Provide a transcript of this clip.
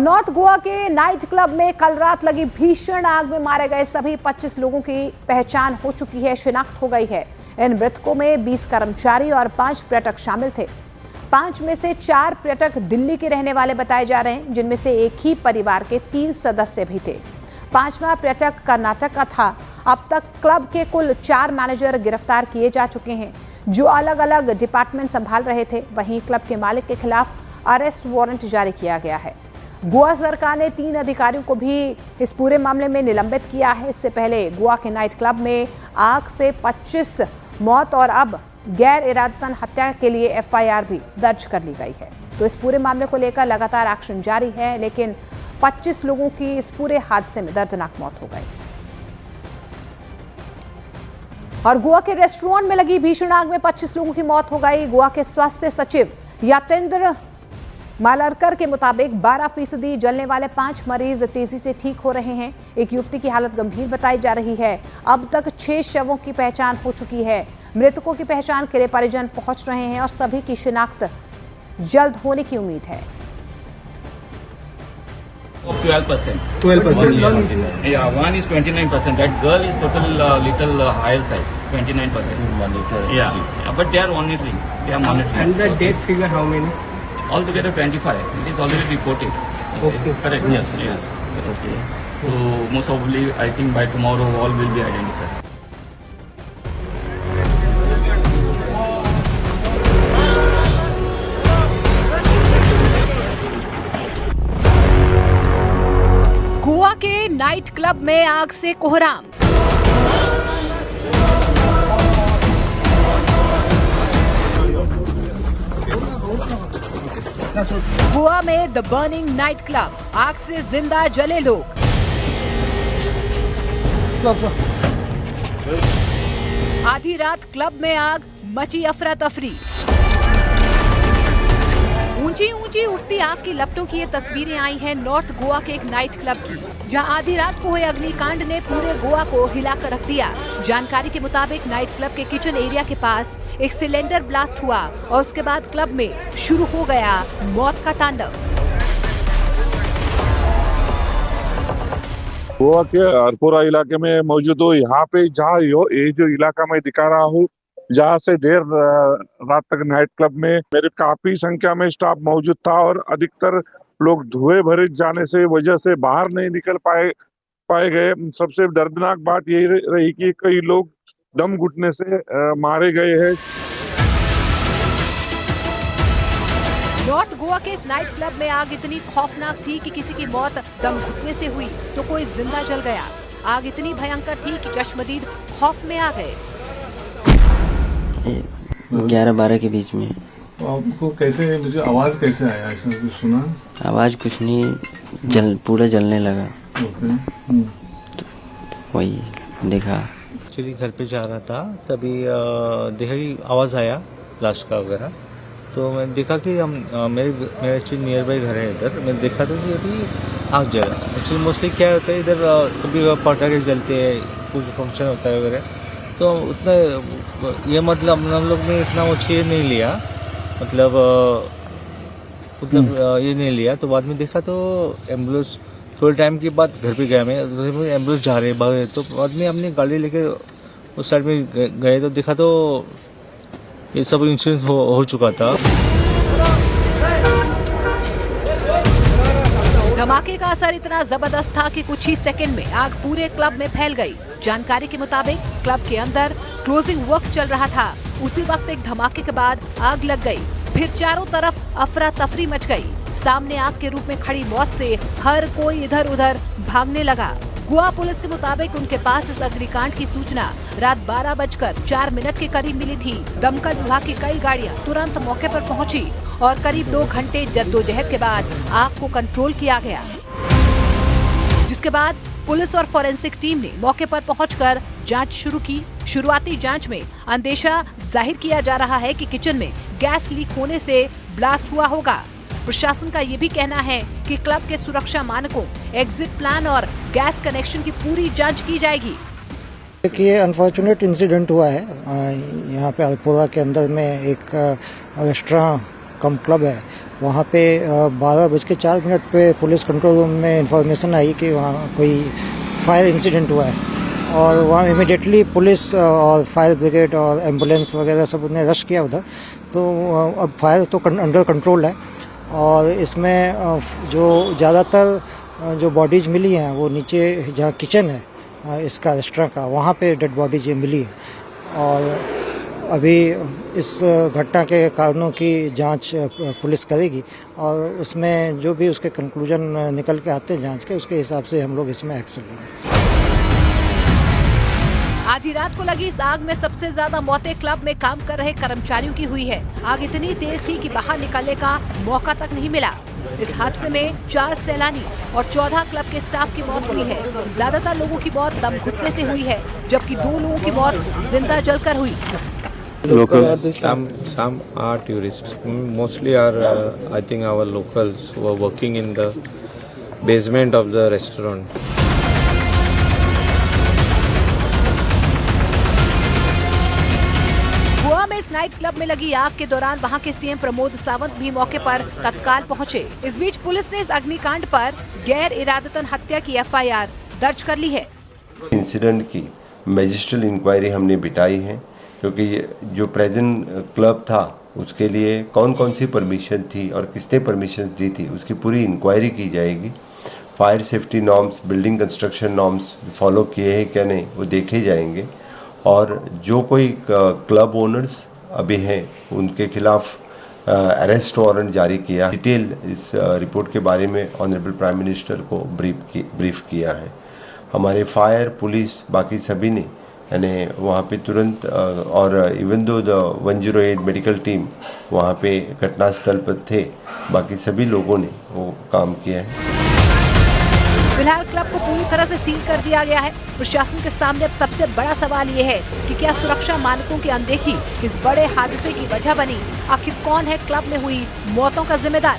North Goa के night club में कल रात लगी भीषण आग में मारे गए सभी 25 लोगों की पहचान हो चुकी है, शिनाख्त हो गई है। इन मृतकों में 20 कर्मचारी और 5 पर्यटक शामिल थे। 5 में से 4 पर्यटक दिल्ली के रहने वाले बताए जा रहे हैं, जिनमें से एक ही परिवार के 3 सदस्य भी थे। 5वां पर्यटक कर्नाटक का था। अब तक क्लब के कुल 4 मैनेजर गिरफ्तार किए जा चुके हैं, जो अलग अलग डिपार्टमेंट संभाल रहे थे। वहीं क्लब के मालिक के खिलाफ अरेस्ट वारंट जारी किया गया है। गोवा सरकार ने 3 अधिकारियों को भी इस पूरे मामले में निलंबित किया है। इससे पहले गोवा के नाइट क्लब में आग से 25 मौत और अब गैर इरादतन हत्या के लिए एफआईआर भी दर्ज कर ली गई है। तो इस पूरे मामले को लेकर लगातार एक्शन जारी है, लेकिन 25 लोगों की इस पूरे हादसे में दर्दनाक मौत हो गई। और गोवा के रेस्टोरेंट में लगी भीषण आग में 25 लोगों की मौत हो गई। गोवा के स्वास्थ्य सचिव यातेंद्र मालरकर के मुताबिक 12% जलने वाले 5 मरीज तेजी से ठीक हो रहे हैं। एक युवती की हालत गंभीर बताई जा रही है। अब तक 6 शवों की पहचान हो चुकी है। मृतकों की पहचान के लिए परिजन पहुंच रहे हैं और सभी की शिनाख्त जल्द होने की उम्मीद है। 12%. Yeah, one is 29%. That girl is little higher side, 29%. Yeah, but they are monitoring. And the death figure, how many? Altogether 25. It is already reported. Okay. Correct. Yes. Okay. So most probably, I think by tomorrow all will be identified. Goa के night club में आग से कोहराम। गोवा में the burning night club, आग से जिंदा जले लोग। आधी रात क्लब में आग, मची अफरा तफरी। ऊंची ऊंची उठती आग की लपटों की ये तस्वीरें आई हैं नॉर्थ गोवा के एक नाइट क्लब की, जहां आधी रात को हुए अग्निकांड ने पूरे गोवा को हिलाकर रख दिया। जानकारी के मुताबिक नाइट क्लब के किचन एरिया के पास एक सिलेंडर ब्लास्ट हुआ और उसके बाद क्लब में शुरू हो गया मौत का तांडव। गोवा के अरपुरा इलाके में मौजूद हूँ। यहाँ पे जहाँ ये जो इलाका मैं दिखा रहा हूँ, जहाँ से देर रात तक नाइट क्लब में मेरे काफी संख्या में स्टाफ मौजूद था और अधिकतर लोग धुएं भरे जाने से वजह से बाहर नहीं निकल पाए गए। सबसे दर्दनाक बात यही रही कि कई लोग दम घुटने से मारे गए हैं। नॉर्थ गोवा के इस नाइट क्लब में आग इतनी खौफनाक थी कि किसी की मौत दम घुटने से हुई तो कोई जिंदा जल गया। आग इतनी भयंकर थी कि चश्मदीद खौफ में आ गए। 11-12 के बीच में। आपको कैसे, मुझे आवाज कैसे आया? ऐसा कुछ सुना? आवाज कुछ नहीं, पूरा जलने लगा। तो वही देखा। एक्चुअली घर पे जा रहा था, तभी देखा कि आवाज़ आया ब्लास्ट का वगैरह। तो मैं देखा कि मेरे एक्चुअली नियर बाई घर है इधर। मैं देखा था कि अभी आग जला। एक्चुअली मोस्टली क्या होता है इधर, कभी पटाखे जलते हैं, कुछ फंक्शन होता है वगैरह, तो उतना ये मतलब हम लोग ने इतना वो चीज़ नहीं लिया, मतलब ये नहीं लिया। तो बाद में देखा तो एम्बुलेंस, थोड़े टाइम के बाद घर पे गया मैं, एम्बुलेंस जा रहे भागे। तो बाद में अपनी गाड़ी लेके उस साइड में गए तो देखा तो ये सब इंसिडेंट हो चुका था। धमाके का असर इतना जबरदस्त था कि कुछ ही सेकंड में आग पूरे क्लब में फैल गई। जानकारी के मुताबिक क्लब के अंदर क्लोजिंग वर्क चल रहा था। उसी वक्त एक धमाके के बाद आग लग गई। फिर चारों तरफ अफरा तफरी मच गई। सामने आग के रूप में खड़ी मौत से हर कोई इधर उधर भागने लगा। गोवा पुलिस के मुताबिक उनके पास इस अग्निकांड की सूचना रात 12:04 के करीब मिली थी। दमकल विभाग की कई गाड़ियां तुरंत मौके पर पहुंची और करीब 2 घंटे जद्दोजहद के बाद आग को कंट्रोल किया गया, जिसके बाद पुलिस और फॉरेंसिक टीम ने मौके पर पहुंचकर जांच शुरू की। शुरुआती जांच में अंदेशा जाहिर किया जा रहा है कि किचन में गैस लीक होने से ब्लास्ट हुआ होगा। प्रशासन का ये भी कहना है कि क्लब के सुरक्षा मानकों, एग्जिट प्लान और गैस कनेक्शन की पूरी जांच की जाएगी। ये अनफॉर्चुनेट इंसिडेंट हुआ है यहाँ पे अल्पोला के अंदर में एक रेस्टोरेंट कम क्लब है, वहाँ पे 12:04 पे पुलिस कंट्रोल रूम में इंफॉर्मेशन आई कि वहाँ कोई फायर इंसिडेंट हुआ है और वहाँ इमिडिएटली पुलिस और फायर ब्रिगेड और एम्बुलेंस वगैरह सब ने रश किया उधर। तो अब फायर तो अंडर कंट्रोल है और इसमें जो ज़्यादातर जो बॉडीज मिली हैं वो नीचे जहाँ किचन है इसका रेस्टोरेंट का, वहाँ पे डेड बॉडीज मिली है और अभी इस घटना के कारणों की जांच पुलिस करेगी और उसमें जो भी उसके कंक्लूजन निकल के आते हैं जांच के, उसके हिसाब से हम लोग इसमें एक्शन लेंगे। आधी रात को लगी इस आग में सबसे ज्यादा मौतें क्लब में काम कर रहे कर्मचारियों की हुई है। आग इतनी तेज थी कि बाहर निकलने का मौका तक नहीं मिला। इस हादसे में 4 सैलानी और 14 क्लब के स्टाफ की मौत हुई है। ज्यादातर लोगों की मौत दम घुटने से हुई है, जबकि 2 लोगों की मौत जिंदा जलकर हुई। Some are tourists. Mostly are, I think, our locals who are working in the basement of the restaurant. Goa में इस नाइट क्लब में लगी आग के दौरान वहां के सीएम प्रमोद सावंत भी मौके पर तत्काल पहुंचे। इस बीच पुलिस ने इस अग्निकांड पर गैर इरादतन हत्या की FIR दर्ज कर ली है। इंसिडेंट की मैजिस्ट्रियल इंक्वायरी हमने बिठाई है, क्योंकि जो प्रेजेंट क्लब था उसके लिए कौन कौन सी परमिशन थी और किसने परमिशन दी थी उसकी पूरी इंक्वायरी की जाएगी। Fire safety norms, building construction norms follow किए हैं क्या नहीं वो देखे जाएंगे और जो कोई क्लब ओनर्स अभी हैं उनके खिलाफ अरेस्ट वारंट जारी किया। डिटेल इस रिपोर्ट के बारे में ऑनरेबल प्राइम मिनिस्टर को ब्रीफ किया है। हमारे फायर, पुलिस, बाकी सभी ने यानी वहाँ पे तुरंत और even though the 108 medical team वहाँ पे घटनास्थल पर थे, बाकी सभी लोगों ने वो काम किया है। फिलहाल क्लब को पूरी तरह से सील कर दिया गया है। प्रशासन के सामने अब सबसे बड़ा सवाल ये है कि क्या सुरक्षा मानकों की अनदेखी इस बड़े हादसे की वजह बनी? आखिर कौन है क्लब में हुई मौतों का जिम्मेदार?